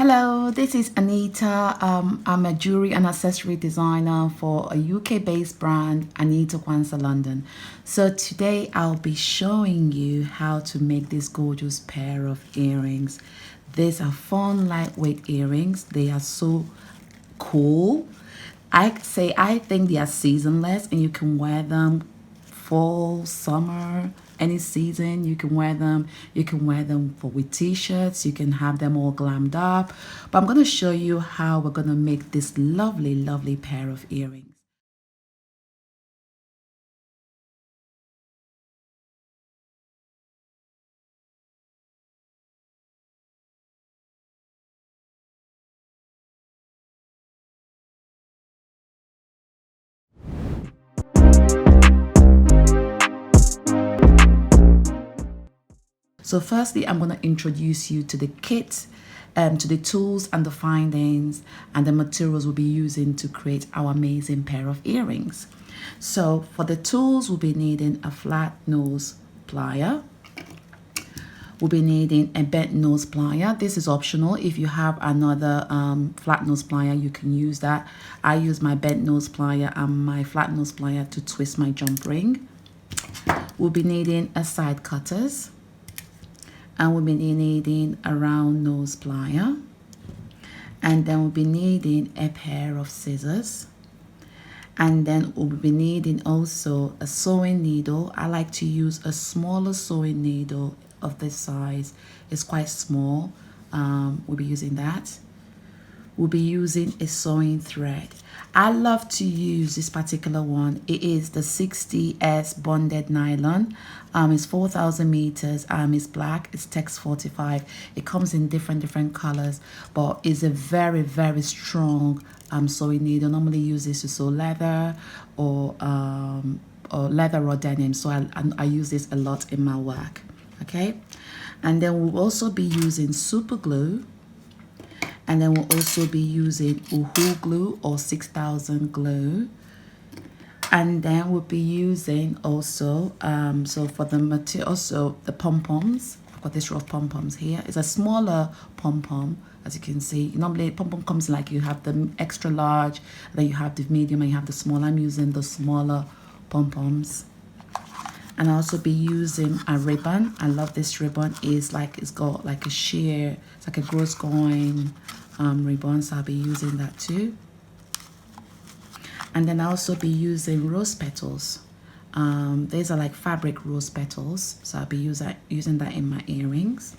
Hello, this is Anita. I'm a jewelry and accessory designer for a UK-based brand, Anita Kwanzaa London. So today I'll be showing you how to make this gorgeous pair of earrings. These are fun, lightweight earrings. They are so cool. I think they are seasonless and you can wear them fall, summer, any season. You can wear them. You can wear them with t-shirts. You can have them all glammed up. But I'm going to show you how we're going to make this lovely, lovely pair of earrings. So firstly, I'm going to introduce you to the kit, to the tools and the findings and the materials we'll be using to create our amazing pair of earrings. So for the tools, we'll be needing a flat nose plier. We'll be needing a bent nose plier. This is optional. If you have another flat nose plier, you can use that. I use my bent nose plier and my flat nose plier to twist my jump ring. We'll be needing a side cutters. And we'll be needing a round nose plier, and then we'll be needing a pair of scissors, and then we'll be needing also a sewing needle. I like to use a smaller sewing needle of this size. It's quite small. We'll be using that. We'll be using a sewing thread. I love to use this particular one. It is the 60S bonded nylon. It's 4,000 meters. It's black. It's text 45. It comes in different colors, but it's a very, very strong sewing needle. Normally use this to sew leather or leather or denim. So I use this a lot in my work. Okay, and then we'll also be using super glue. And then we'll also be using Uhu glue or 6000 glue. And then we'll be using also, so for the material, also the pom-poms. I've got this row of pom-poms here. It's a smaller pom-pom, as you can see. Normally pom-pom comes like you have the extra large, then you have the medium, and you have the small. I'm using the smaller pom-poms. And I'll also be using a ribbon. I love this ribbon. It's got like a sheer, it's like a gross going ribbon, so I'll be using that too. And then I'll also be using rose petals. These are like fabric rose petals, so I'll be using that in my earrings.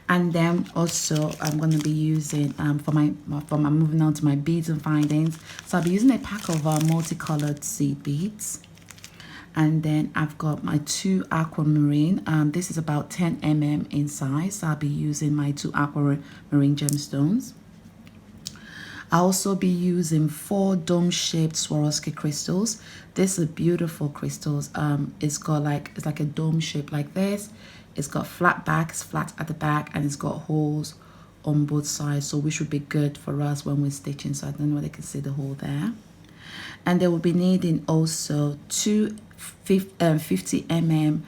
And then also I'm going to be using I'm moving on to my beads and findings. So I'll be using a pack of multicolored seed beads. And then I've got my 2 aquamarine. This is about 10 mm in size. So I'll be using my 2 aquamarine gemstones. I'll also be using 4 dome-shaped Swarovski crystals. These are beautiful crystals. It's like a dome shape like this. It's got flat back, it's flat at the back, and it's got holes on both sides. So which would be good for us when we're stitching. So I don't know whether you can see the hole there. And they will be needing also 2 50 mm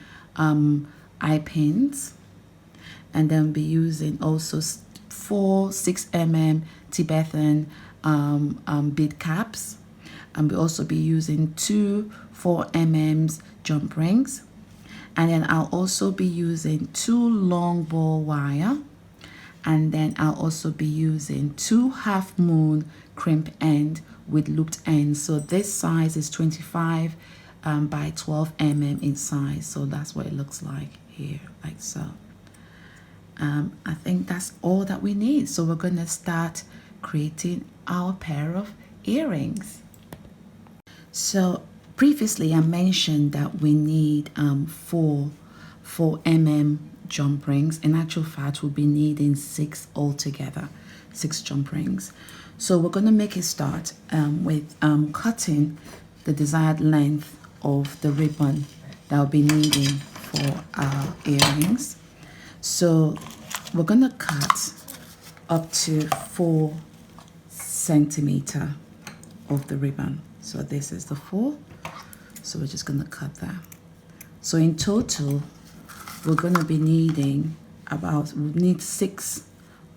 eye pins, and then be using also 4 6 mm Tibetan bead caps, and we'll also be using 2 4 mm jump rings, and then I'll also be using 2 long ball wire, and then I'll also be using 2 half moon crimp end with looped ends. So this size is 25 by 12 mm in size. So that's what it looks like here, like so. I think that's all that we need. So we're going to start creating our pair of earrings. So previously I mentioned that we need 4 mm jump rings. In actual fact, we'll be needing 6 altogether, 6 jump rings. So we're going to make a start with cutting the desired length of the ribbon that we'll be needing for our earrings. So we're going to cut up to 4 centimeters of the ribbon. So this is the 4. So we're just going to cut that. So in total, we're going to be needing we need 6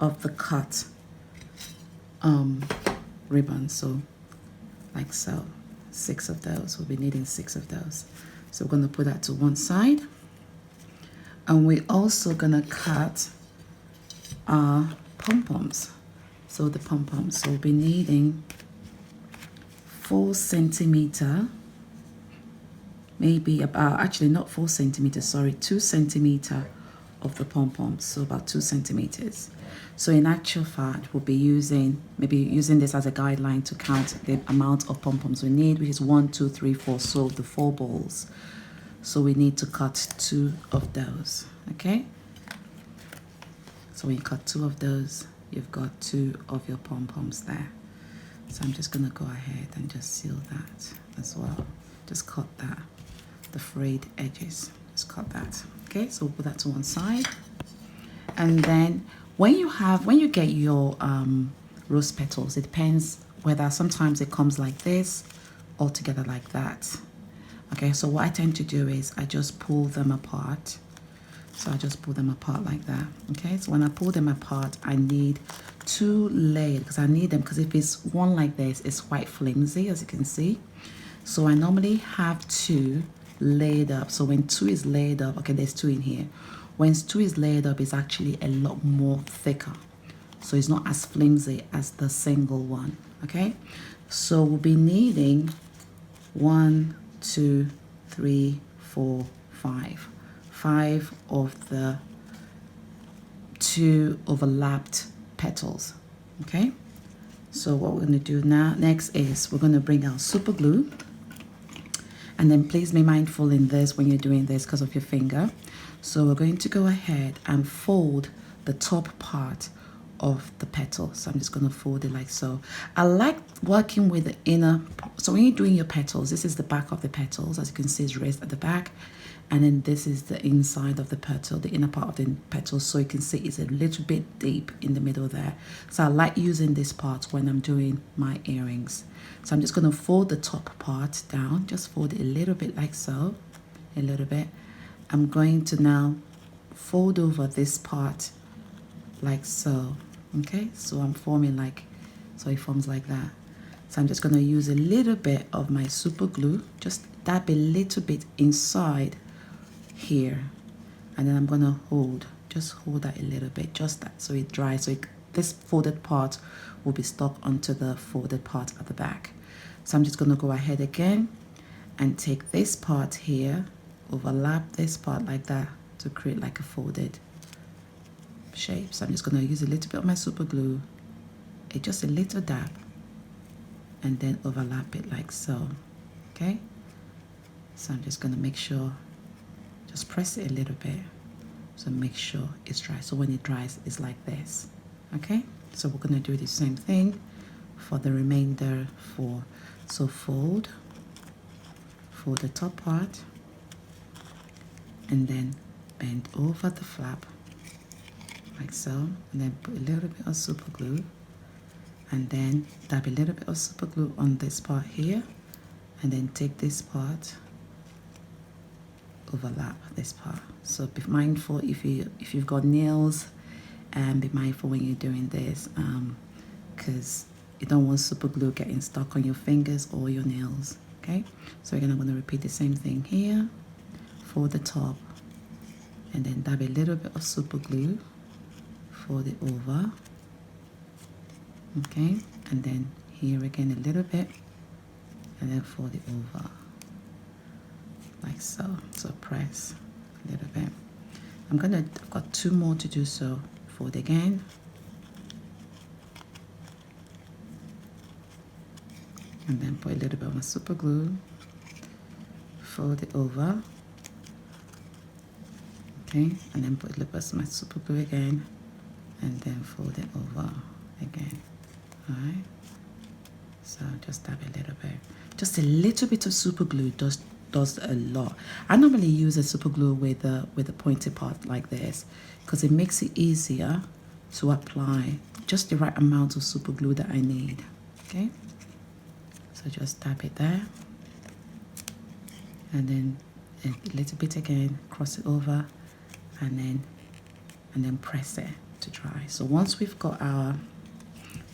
of the cut ribbon. So like so, 6 of those. We'll be needing 6 of those. So we're going to put that to one side. And we're also going to cut our pom-poms. So the pom-poms. So we'll be needing 4 centimeter, maybe about, actually not 4 centimeters, sorry, 2 centimeter of the pom-poms. So about 2 centimeters. So in actual fact, we'll be using this as a guideline to count the amount of pom-poms we need, which is 1, 2, 3, 4. So the 4 balls. So we need to cut 2 of those. Okay. So when you cut 2 of those, you've got 2 of your pom-poms there. So I'm just gonna go ahead and just seal that as well. Just cut that, the frayed edges. Just cut that. Okay. So we'll put that to one side, and then when you get your rose petals, it depends whether sometimes it comes like this or together like that. Okay, so what I tend to do is I just pull them apart. So I just pull them apart like that. Okay, so when I pull them apart, I need 2 layers because I need them, because if it's one like this, it's quite flimsy, as you can see. So I normally have 2 laid up. So when 2 is laid up, okay, there's 2 in here. When 2 is laid up, it's actually a lot more thicker. So it's not as flimsy as the single one, okay? So we'll be needing 1, 2, 3, 4, 5. 5 of the 2 overlapped petals, okay? So what we're gonna do now, next is we're gonna bring out super glue. And then please be mindful in this when you're doing this because of your finger. So we're going to go ahead and fold the top part of the petal. So I'm just going to fold it like so. I like working with the inner. So when you're doing your petals, this is the back of the petals. As you can see, it's raised at the back. And then this is the inside of the petal, the inner part of the petal. So you can see it's a little bit deep in the middle there. So I like using this part when I'm doing my earrings. So I'm just going to fold the top part down. Just fold it a little bit like so. A little bit. I'm going to now fold over this part like so. Okay, so I'm forming like, so it forms like that. So I'm just going to use a little bit of my super glue, just dab a little bit inside here, and then I'm going to just hold that a little bit, just that, so it dries. So this folded part will be stuck onto the folded part at the back. So I'm just going to go ahead again and take this part here, overlap this part like that to create like a folded shape. So I'm just going to use a little bit of my super glue, just a little dab, and then overlap it like so. Okay, so I'm just going to make sure, just press it a little bit, so make sure it's dry. So when it dries, it's like this. Okay, so we're going to do the same thing for the remainder 4. So fold the top part, and then bend over the flap like so, and then put a little bit of super glue, and then dab a little bit of super glue on this part here, and then take this part, overlap this part. So be mindful if you've got nails, and be mindful when you're doing this, because you don't want super glue getting stuck on your fingers or your nails. Okay, so again, I'm going to repeat the same thing here for the top, and then dab a little bit of super glue for the over. Okay, and then here again a little bit, and then for the over like so. So press a little bit. I've got 2 more to do, so fold again, and then put a little bit of my super glue, fold it over. Okay, and then put a little bit of my super glue again, and then fold it over again. All right, so just dab a little bit. Just a little bit of super glue does a lot. I normally use a super glue with a pointy part like this, because it makes it easier to apply just the right amount of super glue that I need. Okay, so just dab it there, and then a little bit again, cross it over, and then press it. to dry. So once we've got our,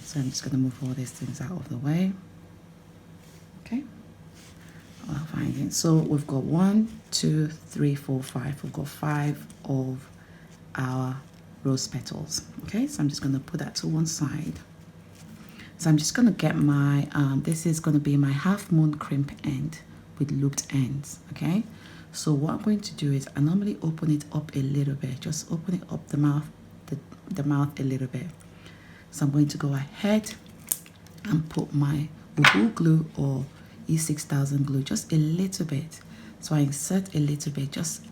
so I'm just going to move all these things out of the way. Okay. I'll find it. So we've got 1, 2, 3, 4, 5. We've got 5 of our rose petals. Okay, so I'm just going to put that to one side. So I'm just going to get my, this is going to be my half moon crimp end with looped ends. Okay, so what I'm going to do is I normally open it up a little bit, just open it up the mouth, the mouth a little bit. So I'm going to go ahead and put my Uhu glue or E6000 glue just a little bit. So I insert a little bit, just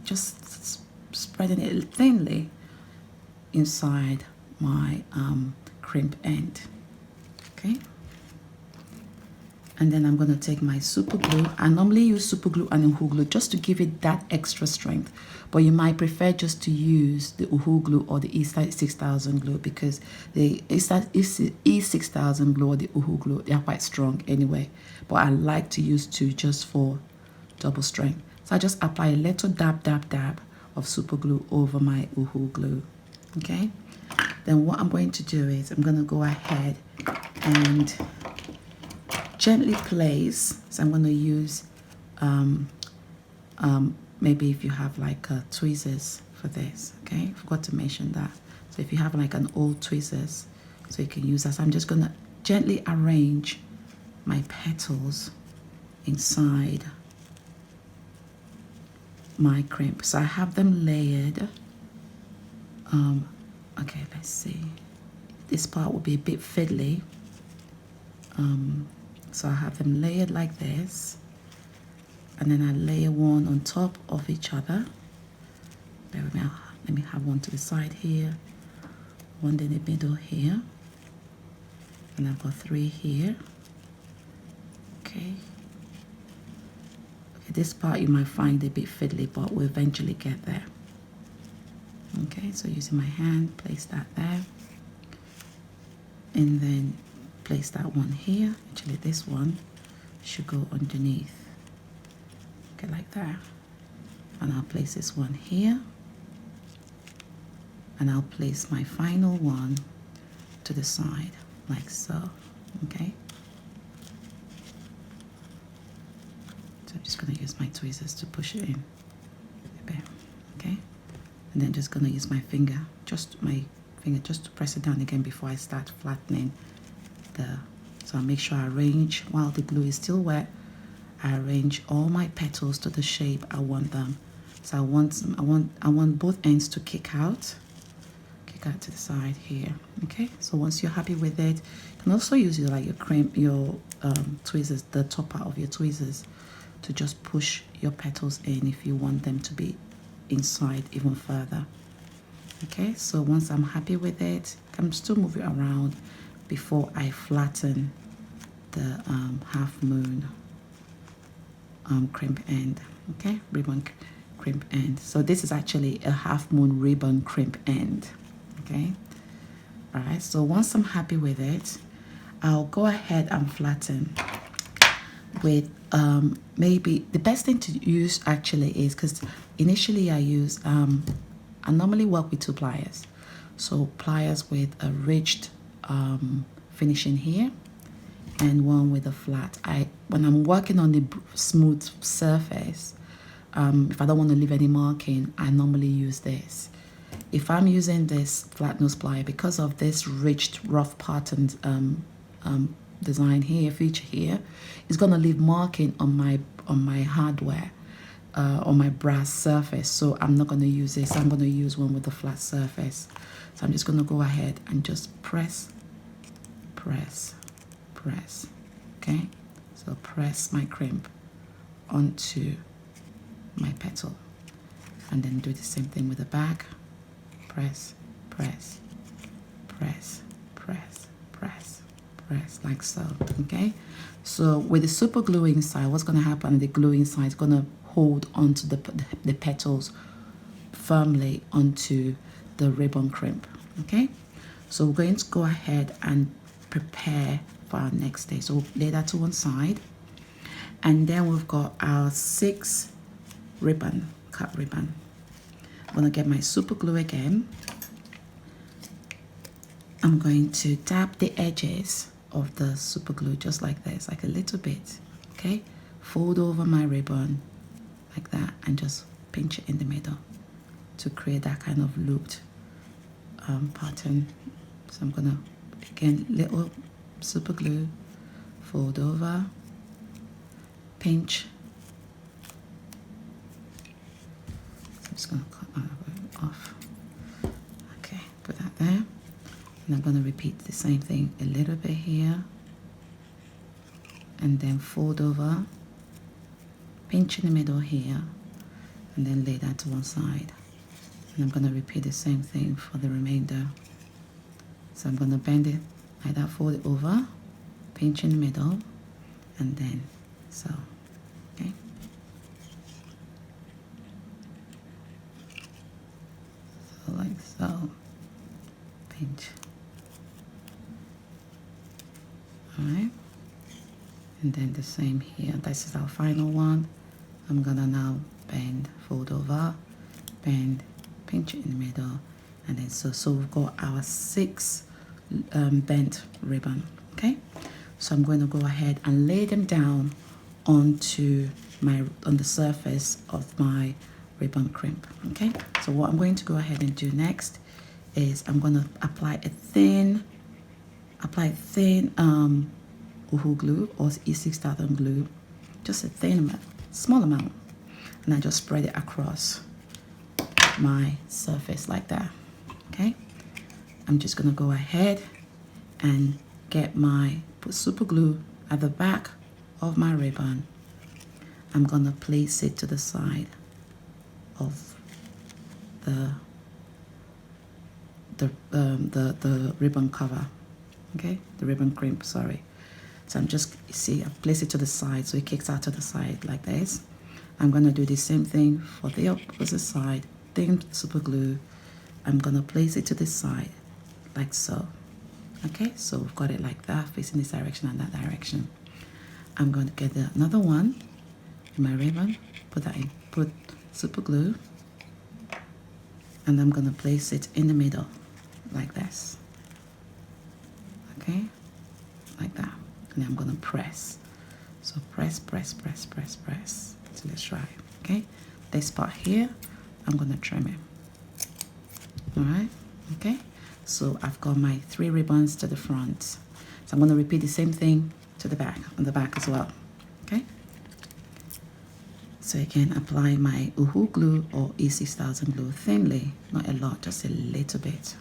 spreading it thinly inside my crimp end. Okay, and then I'm going to take my super glue. I normally use super glue and Uhu glue just to give it that extra strength, but you might prefer just to use the Uhu glue or the E6000 glue, because the E6000 glue or the Uhu glue, they are quite strong anyway, but I like to use two just for double strength. So I just apply a little dab of super glue over my Uhu glue. Okay, then what I'm going to do is I'm going to go ahead and gently place. So I'm going to use maybe if you have like tweezers for this. Okay, I forgot to mention that. So if you have like an old tweezers, so you can use that. So I'm just going to gently arrange my petals inside my crimp. So I have them layered. Okay, let's see. This part will be a bit fiddly. So I have them layered like this, and then I layer one on top of each other. Bear with me. Let me have one to the side here, one in the middle here, and I've got 3 here. Okay. Okay, this part you might find a bit fiddly, but we'll eventually get there. Okay, so using my hand, place that there, and then place that one here. Actually, this one should go underneath. Okay, like that. And I'll place this one here, and I'll place my final one to the side, like so. Okay. So I'm just going to use my tweezers to push it in. Okay. And then just going to use my finger, just to press it down again before I start flattening the. So I make sure I arrange while the glue is still wet. I arrange all my petals to the shape I want them. So I want both ends to kick out to the side here. Okay. So once you're happy with it, you can also use your crimp, your tweezers, the top part of your tweezers, to just push your petals in if you want them to be inside even further. Okay, so once I'm happy with it, I'm still moving around before I flatten the half moon crimp end. Okay, ribbon crimp end. So this is actually a half moon ribbon crimp end. Okay, all right, so once I'm happy with it, I'll go ahead and flatten with maybe the best thing to use actually is, because initially I normally work with 2 pliers. So pliers with a ridged finishing here and one with a flat. When I'm working on the smooth surface, if I don't want to leave any marking, I normally use this. If I'm using this flat nose plier, because of this ridged rough patterned design here, feature here, it's going to leave marking on my hardware, on my brass surface. So I'm not going to use this. I'm going to use one with a flat surface. So I'm just going to go ahead and just press. Okay, so press my crimp onto my petal, and then do the same thing with the back. Press, like so. Okay, so with the super glue inside, what's going to happen, the glue inside is going to hold onto the petals firmly onto the ribbon crimp. Okay, so we're going to go ahead and prepare for our next day. So we'll lay that to one side, and then we've got our 6 cut ribbon. I'm going to get my super glue again, I'm going to tap the edges of the super glue just like this, like a little bit, okay? Fold over my ribbon like that and just pinch it in the middle to create that kind of looped pattern. So I'm gonna, again, little super glue, fold over, pinch. So I'm just gonna cut that off. Okay, put that there. And I'm going to repeat the same thing a little bit here, and then fold over, pinch in the middle here, and then lay that to one side. And I'm going to repeat the same thing for the remainder. So I'm going to bend it like that, fold it over, pinch in the middle, and then so, okay. So like so, pinch. Alright, and then the same here. This is our final one. I'm gonna now bend, fold over, bend, pinch it in the middle, and then so we've got our 6 bent ribbon. Okay, so I'm going to go ahead and lay them down on the surface of my ribbon crimp. Okay, so what I'm going to go ahead and do next is I'm going to apply thin Uhu glue or E6000 glue, just a thin amount, small amount, and I just spread it across my surface like that. Okay, I'm just gonna go ahead and put super glue at the back of my ribbon. I'm gonna place it to the side of the ribbon cover. Okay, the ribbon crimp, sorry. So I'm just, you see, I place it to the side so it kicks out to the side like this. I'm going to do the same thing for the opposite side. Thin super glue. I'm going to place it to the side like so. Okay, so we've got it like that, facing this direction and that direction. I'm going to get another one in my ribbon, put super glue, and I'm going to place it in the middle like this. Okay, like that. And I'm going to press. So press, press, press, press, press till it's dry. Okay, this part here, I'm going to trim it. All right, okay. So I've got my 3 ribbons to the front. So I'm going to repeat the same thing to the back, on the back as well. Okay. So again, apply my Uhu glue or E6000 glue thinly, not a lot, just a little bit.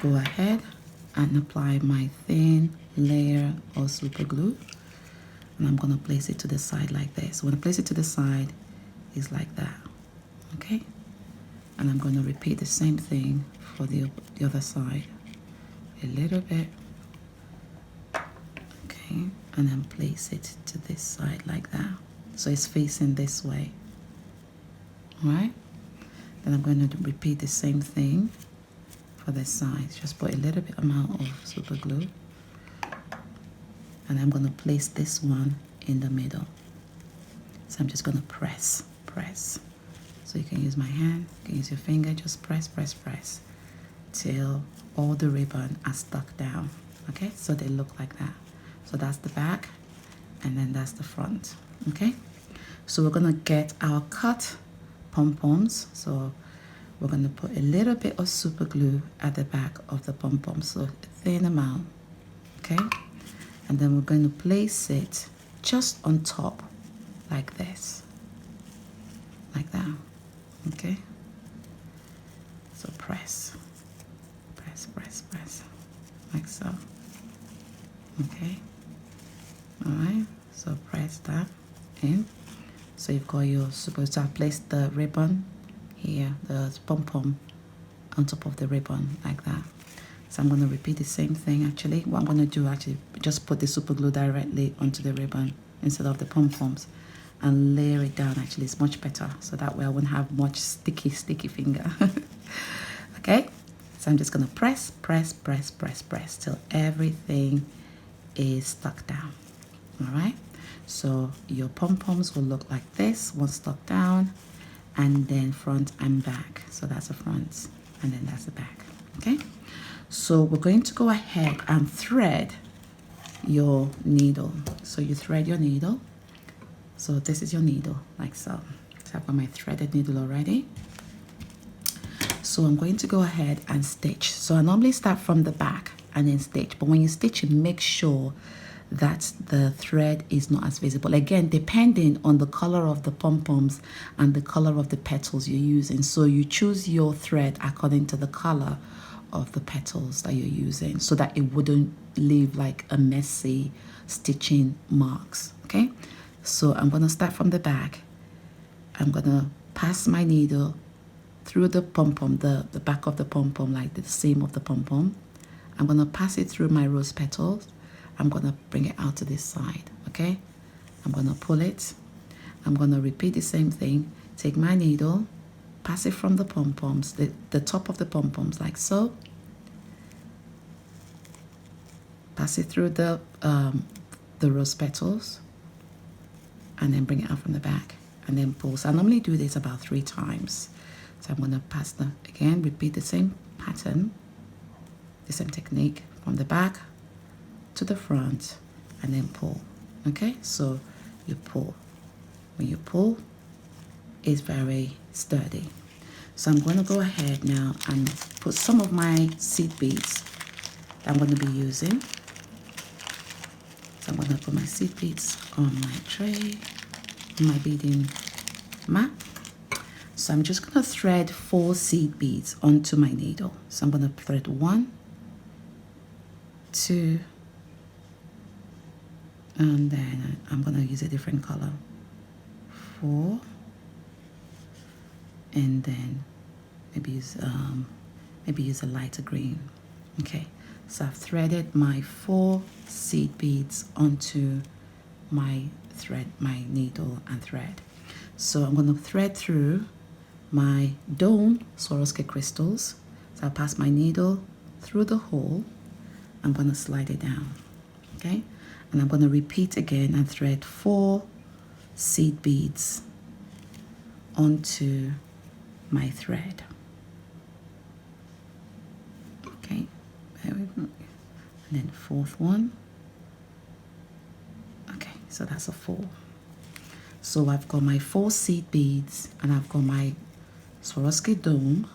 Go ahead and apply my thin layer of super glue, and I'm going to place it to the side like this. When I place it to the side, it's like that. Okay, and I'm going to repeat the same thing for the other side a little bit. Okay, and then place it to this side like that, so it's facing this way. All right, then I'm going to repeat the same thing for this side. Just put a little bit amount of super glue, and I'm going to place this one in the middle. So I'm just going to press. So you can use my hand, you can use your finger, just press till all the ribbon are stuck down. Okay, so they look like that. So that's the back, and then that's the front. Okay, so we're going to get our cut pom-poms. So we're going to put a little bit of super glue at the back of the pom-pom, so a thin amount, okay? And then we're going to place it just on top, like this, like that, okay? So press, like so, okay? All right, so press that in. So you've got your super, so I placed the ribbon here, the pom-pom on top of the ribbon like that. So I'm going to repeat the same thing. Actually, what I'm going to do, just put the super glue directly onto the ribbon instead of the pom-poms and layer it down. Actually, it's much better, so that way I won't have much sticky finger. Okay, so I'm just going to press till everything is stuck down. All right, so your pom-poms will look like this, one stuck down, and then front and back. So that's the front and then that's the back. Okay, so we're going to go ahead and thread your needle. So you thread your needle. So this is your needle, like so. So I've got my threaded needle already. So I'm going to go ahead and stitch. So I normally start from the back and then stitch, but when you stitch, you make sure that the thread is not as visible. Again, depending on the color of the pom-poms and the color of the petals you're using. So you choose your thread according to the color of the petals that you're using, so that it wouldn't leave like a messy stitching marks. Okay, so I'm going to start from the back. I'm going to pass my needle through the pom-pom, the back of the pom-pom, like the seam of the pom-pom. I'm going to pass it through my rose petals. I'm going to bring it out to this side. Okay, I'm going to pull it. I'm going to repeat the same thing. Take my needle, pass it from the pom-poms, the top of the pom-poms, like so. Pass it through the rose petals, and then bring it out from the back, and then pull. So I normally do this about 3 times. So I'm going to pass again, repeat the same pattern, the same technique from the back to the front, and then pull. Okay, so you pull. When you pull, it's very sturdy. So I'm going to go ahead now and put some of my seed beads that I'm going to be using. So I'm going to put my seed beads on my tray, on my beading mat. So I'm just going to thread 4 seed beads onto my needle. So I'm going to thread 1, 2, and then I'm going to use a different color, 4, and then maybe use a lighter green. Okay, so I've threaded my 4 seed beads onto my needle and thread. So I'm going to thread through my dome Swarovski crystals. So I'll pass my needle through the hole. I'm going to slide it down. Okay, and I'm going to repeat again and thread 4 seed beads onto my thread. Okay, there we go. And then 4th one. Okay, so that's a 4. So I've got my 4 seed beads, and I've got my Swarovski dome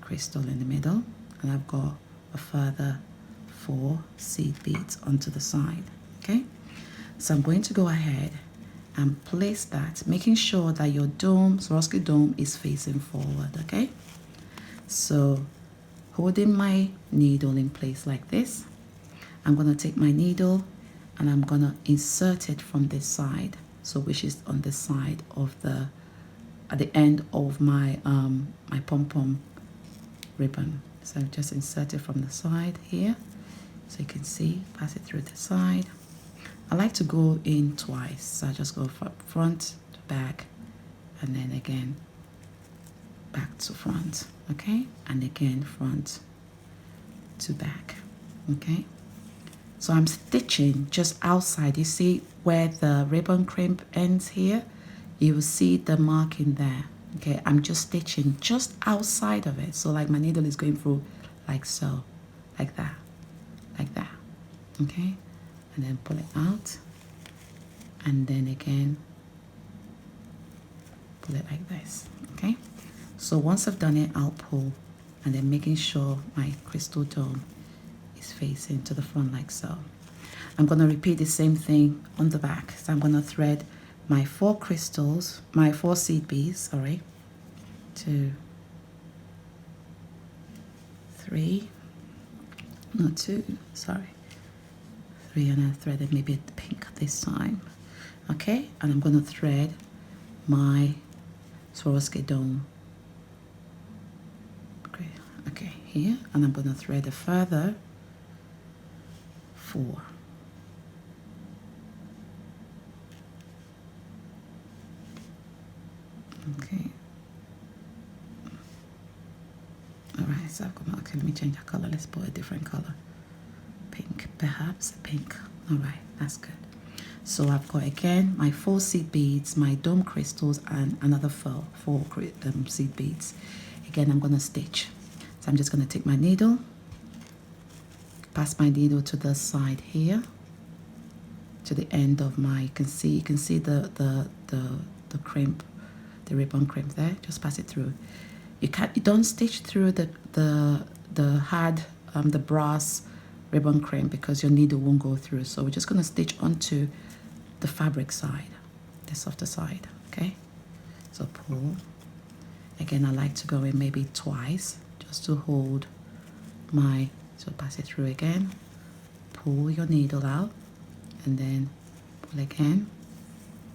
crystal in the middle, and I've got a further 4 seed beads onto the side. Okay, so I'm going to go ahead and place that, making sure that your dome, Swarovski dome, is facing forward. Okay, so holding my needle in place like this, I'm going to take my needle and I'm going to insert it from this side, so which is on the side of at the end of my my pom-pom ribbon. So just insert it from the side here, so you can see, pass it through the side. I like to go in twice, so I just go from front to back, and then again back to front. Okay, and again front to back. Okay, so I'm stitching just outside. You see where the ribbon crimp ends here? You will see the marking there. Okay, I'm just stitching just outside of it. So like my needle is going through like so, like that, like that. Okay, and then pull it out, and then again pull it like this. Okay, so once I've done it, I'll pull, and then making sure my crystal dome is facing to the front like so. I'm going to repeat the same thing on the back. So I'm going to thread my 4 crystals, my 4 seed beads, sorry, 2, 3, no 2, sorry, 3, and I threaded maybe a pink this time. Okay, and I'm going to thread my Swarovski dome. Okay, here, and I'm going to thread a further 4. Okay. All right, so I've got my, okay, let me change that color. Let's put a different color. Pink, perhaps a pink. All right, that's good. So I've got again my 4 seed beads, my dome crystals, and another 4 seed beads. Again, I'm going to stitch So I'm just going to take my needle, pass my needle to the side here, to the end of my, you can see the crimp, the ribbon crimp there. Just pass it through. You don't stitch through the hard the brass ribbon crimp because your needle won't go through. So we're just going to stitch onto the fabric side, the softer side. Okay, so pull. Again, I like to go in maybe twice just to hold my, so pass it through again, pull your needle out, and then pull again,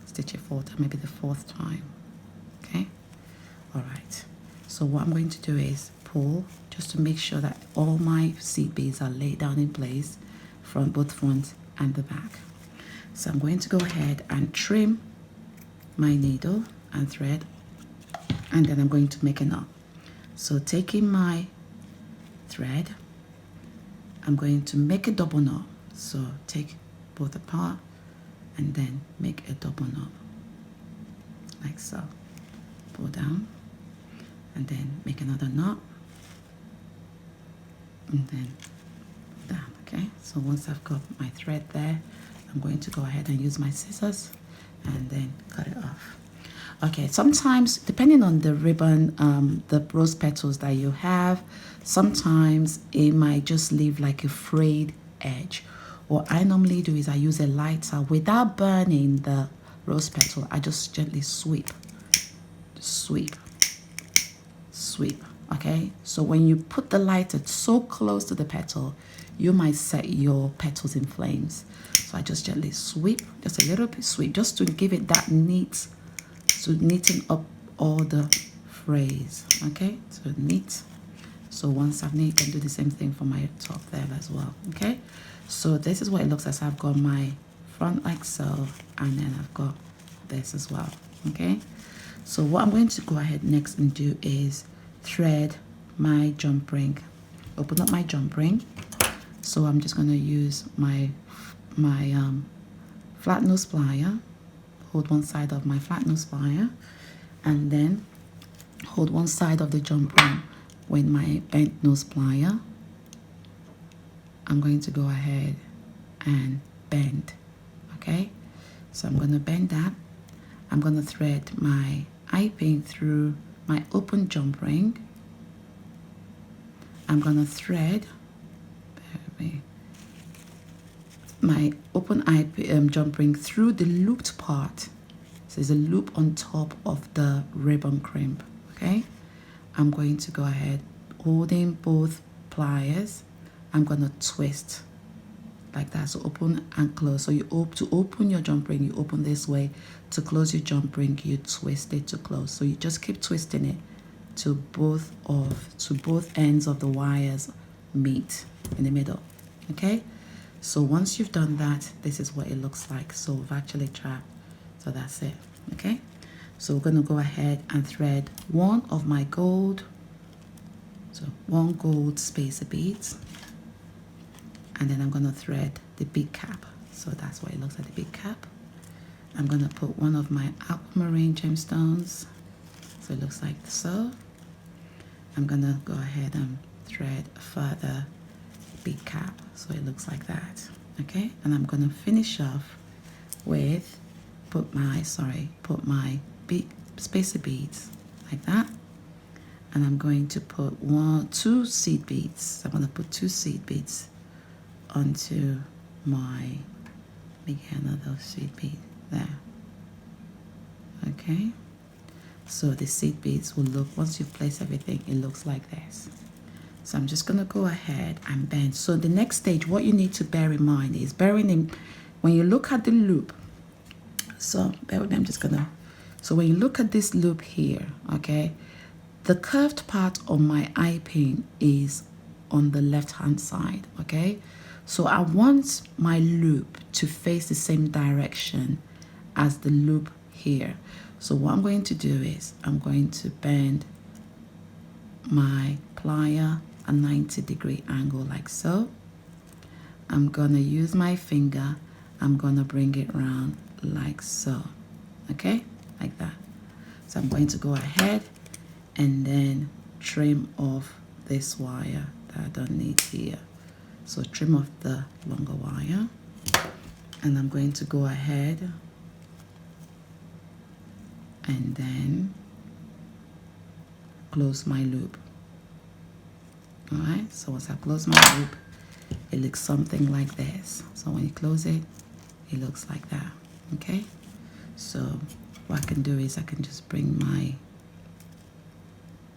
stitch it 4 times, maybe the 4th time. Okay, all right. So what I'm going to do is pull just to make sure that all my seed beads are laid down in place from both front and the back. So I'm going to go ahead and trim my needle and thread, and then I'm going to make a knot. So taking my thread, I'm going to make a double knot. So take both apart and then make a double knot like so. Pull down and then make another knot and then pull down. Okay, so once I've got my thread there, I'm going to go ahead and use my scissors and then cut it off. Okay, sometimes depending on the ribbon, the rose petals that you have, sometimes it might just leave like a frayed edge. What I normally do is I use a lighter without burning the rose petal. I just gently sweep, sweep, sweep. Okay, so when you put the lighter so close to the petal, you might set your petals in flames. So I just gently sweep, just a little bit sweep, just to give it that neat, to neaten up all the frays. Okay, so neat. So once I've knit, I can do the same thing for my top there as well. Okay, so this is what it looks like. So I've got my front like so, and then I've got this as well. Okay, so what I'm going to go ahead next and do is thread my jump ring, open up my jump ring. So I'm just going to use my flat nose plier, hold one side of my flat nose plier, and then hold one side of the jump ring with my bent nose plier. I'm going to go ahead and bend. Okay, so I'm going to bend that. I'm going to thread my eye pin through my open jump ring. I'm going to thread my open jump ring through the looped part. So there's a loop on top of the ribbon crimp. Okay, I'm going to go ahead, holding both pliers, I'm going to twist like that. So open and close. So you to open your jump ring, you open this way. To close your jump ring, you twist it to close. So you just keep twisting it to both ends of the wires meet in the middle. Okay, so once you've done that, this is what it looks like. So we've actually trapped. So that's it. Okay, so we're going to go ahead and thread one of my gold, so one gold spacer beads, and then I'm going to thread the big cap. So that's what it looks like, the big cap. I'm going to put one of my Aquamarine Gemstones, so it looks like so. I'm going to go ahead and thread a further big cap, so it looks like that. Okay, and I'm going to finish off with put my big spacer beads like that, and I'm going to put two seed beads. I'm going to put 2 seed beads onto my, make another seed bead there. Okay, so the seed beads will look, once you place everything, it looks like this. So I'm just going to go ahead and bend. So the next stage, what you need to bear in mind is when you look at the loop. So bear with me, I'm just gonna, so when you look at this loop here, okay, the curved part of my eye pin is on the left hand side. Okay, so I want my loop to face the same direction as the loop here. So what I'm going to do is I'm going to bend my plier a 90-degree angle like so. I'm gonna use my finger, I'm gonna bring it around like so. Okay, like that. So I'm going to go ahead and then trim off this wire that I don't need here. So trim off the longer wire, and I'm going to go ahead and then close my loop. All right, so once I close my loop, it looks something like this. So when you close it, it looks like that. Okay, so what I can do is I can just bring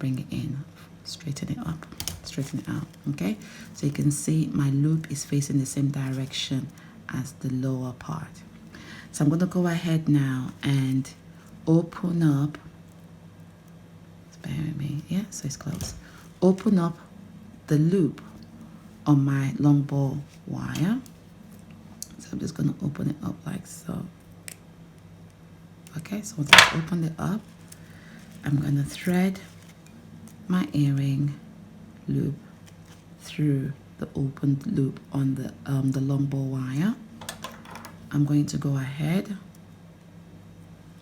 it in, straighten it up, straighten it out. Okay, so you can see my loop is facing the same direction as the lower part. So I'm going to go ahead now and open up, bear with me, yeah, so it's closed. Open up the loop on my long ball wire. So I'm just going to open it up like so. Okay, so once I've opened it up, I'm going to thread my earring loop through the opened loop on the long ball wire. I'm going to go ahead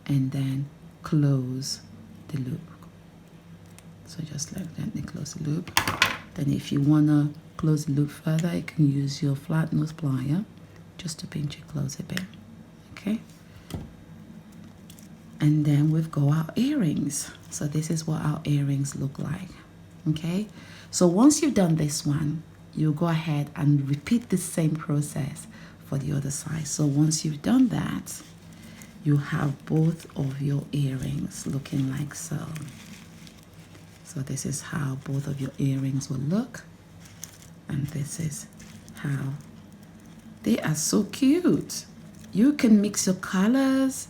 and then close the loop. So just gently close the loop. Then if you want to close the loop further, you can use your flat nose plier just to pinch it close a bit. Okay, and then we've got our earrings. So this is what our earrings look like. Okay, so once you've done this one, you go ahead and repeat the same process for the other side. So once you've done that, you have both of your earrings looking like so. So this is how both of your earrings will look, and this is how they are. So cute. You can mix your colors,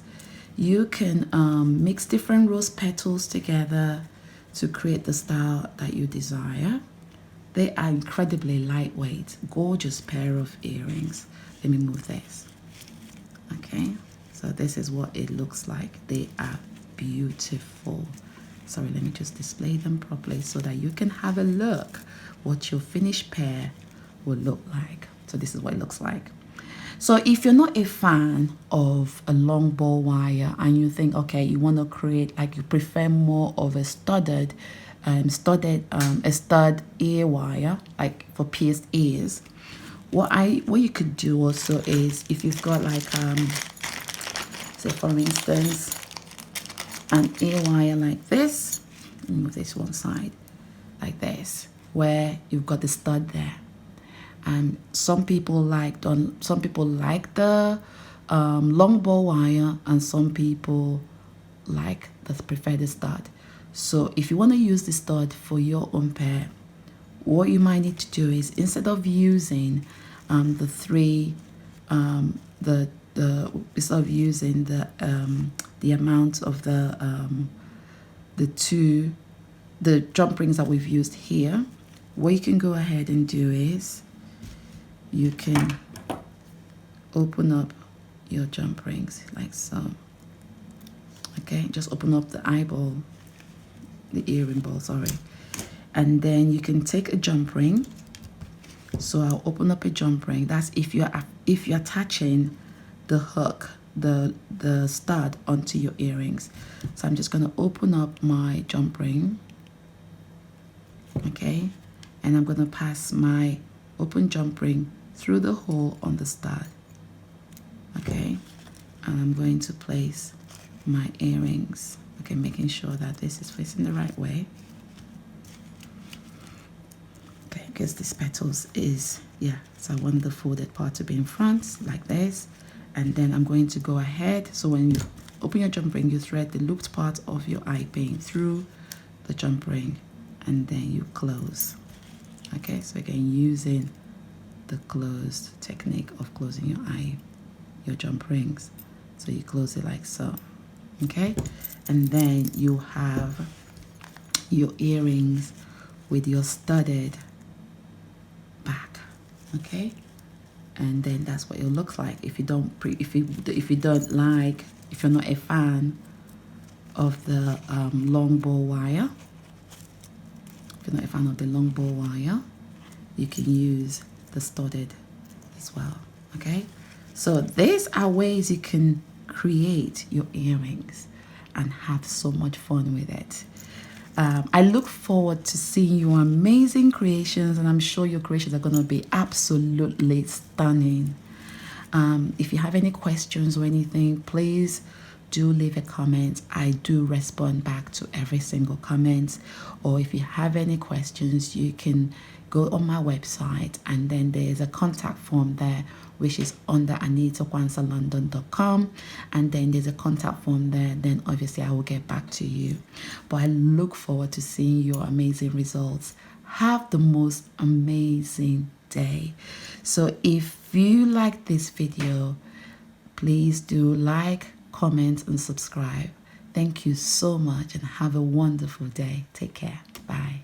you can mix different rose petals together to create the style that you desire. They are incredibly lightweight, gorgeous pair of earrings. Let me move this. Okay, so this is what it looks like. They are beautiful. Sorry, let me just display them properly so that you can have a look what your finished pair will look like. So this is what it looks like. So if you're not a fan of a long ball wire and you think, okay, you want to create, like you prefer more of a studded a stud ear wire, like for pierced ears, what you could do also is, if you've got like say for instance an ear wire like this, move this one side like this, where you've got the stud there. And some people like the long ball wire, and some people prefer the stud. So if you want to use the stud for your own pair, what you might need to do is, instead of using instead of using the amount of the jump rings that we've used here, what you can go ahead and do is you can open up your jump rings like so. Okay, just open up the eyeball, the earring ball, sorry, and then you can take a jump ring. So I'll open up a jump ring. That's if you're attaching the hook, the stud onto your earrings. So I'm just going to open up my jump ring. Okay, and I'm going to pass my open jump ring through the hole on the stud. Okay, and I'm going to place my earrings. Okay, making sure that this is facing the right way. Okay, because this petals is, yeah, so I want the folded part to be in front like this. And then I'm going to go ahead. So when you open your jump ring, you thread the looped part of your eye pin through the jump ring, and then you close. Okay, so again, using the closed technique of closing your jump rings. So you close it like so. Okay, and then you have your earrings with your studded back. Okay, and then that's what it looks like. If you're not a fan of the long ball wire, you can use the studded as well. Okay, so these are ways you can create your earrings and have so much fun with it. I look forward to seeing your amazing creations, and I'm sure your creations are going to be absolutely stunning. If you have any questions or anything, please do leave a comment. I do respond back to every single comment. Or if you have any questions, you can go on my website, and then there's a contact form there, which is under anitaquansalondon.com, and then there's a contact form there. Then obviously I will get back to you. But I look forward to seeing your amazing results. Have the most amazing day. So if you like this video, please do like, comment, and subscribe. Thank you so much, and have a wonderful day. Take care. Bye.